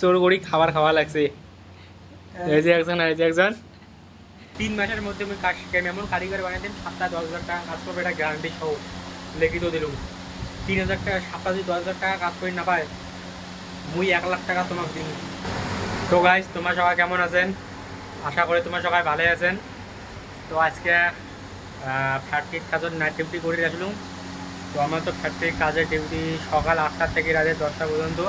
জোর করি খাবার খাওয়া লাগছে। এই যে একজন আর এই যে একজন 3 মাসের মধ্যে আমি কাজ শিখে আমি এমন কারিগর বানিয়ে দিন 7-10 হাজার টাকা কাজ করবে, এটা গ্যারান্টি সহ লিখিত দিলুম। 3,000 টাকা 7-10 হাজার টাকা কাজ করি না পায়, মুই 1 লাখ টাকা তোমাকে দিন। তো গাইজ তোমার সবাই কেমন আছেন? আশা করি তোমার সবাই ভালো আছেন। তো আজকে ফ্যাক্টরির কাজের নাইট ডিউটি করে আসলাম। তো আমার তো ফ্যাক্টরির কাজের ডিউটি সকাল 8টা থেকে রাতে 10টা পর্যন্ত।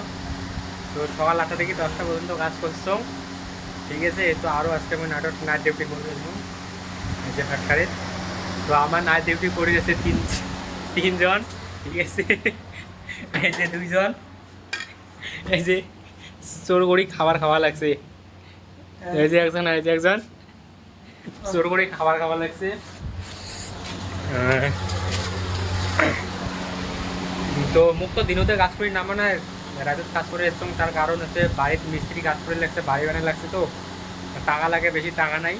তো সকাল 8টা থেকে 10টা পর্যন্ত কাজ করছো, ঠিক আছে। তো আরও আজকে আমি নাইট ডিউটি করে আসলাম এই যে ফ্যাক্টরির। তো আমার নাইট ডিউটি করে গেছে তিনজন, ঠিক আছে। এই যে 2জন, এই যে জোর করি খাবার খাওয়া লাগছে। এই যে একজন আর এই যে একজন জোর করে খাবার খাওয়া লাগছে। তো মুখ তো দিনতে কাজ করি না, মানে রাতে কাজ করে এসছি। তার কারণ হচ্ছে বাড়িতে মিস্ত্রি কাজ করে লাগছে, বাড়ি বানায় লাগছে, তো টাকা লাগে, বেশি টাকা নাই,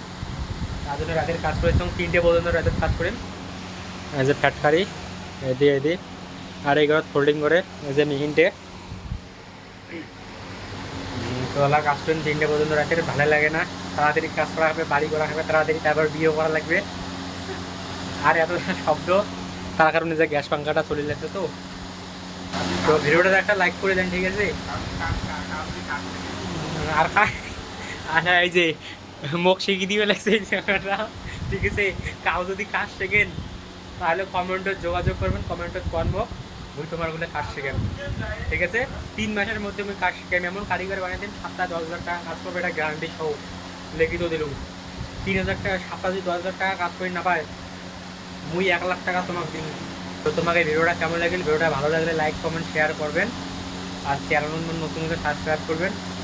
তার জন্য রাতের কাজ করে 3টে পর্যন্ত রাতের কাজ করেন। এই যে ফ্যাক্টরি এদি আর এই ঘর ফোল্ডিং করে এই যে মিহিনটে। তো ওলা কাজ করেন 3টে পর্যন্ত রাতের, ভালো লাগে না। তাড়াতাড়ি কাজ করা হবে, বাড়ি করা হবে তাড়াতাড়ি, তারপর বিয়ে করা লাগবে। আর এত শব্দ, তার কারণে যে গ্যাস পাঙ্খাটা চলে যাচ্ছে। তো তো ভিডিওটা একটা লাইক করে দেন, ঠিক আছে। আর আচ্ছা, এই যে মুখ শিখিয়ে দিবে লাগছে এই জায়গাটা, ঠিক আছে। কাউ যদি কাজ শেখেন তাহলে কমেন্টে যোগাযোগ করবেন, কমেন্টে কনবো ওই তোমারগুলো কাজ শেখেন, ঠিক আছে। 3 মাসের মধ্যে আমি কাজ শিখে আমি এমন কারিগর বানিয়ে দিন 7-10 হাজার টাকা কাজ করবে, এটা গ্যারান্টি সহ লিখিত দিলুম। 3,000 টাকা 7-10 হাজার টাকা কাজ করি না পায়, মুই 1 লাখ টাকা তোমাকে দিন। তো তোমাকে ভিডিওটা কেমন লাগলে, ভিডিওটা ভালো লাগলে লাইক কমেন্ট শেয়ার করবেন, আর চ্যানেল নতুন হলে সাবস্ক্রাইব করবেন।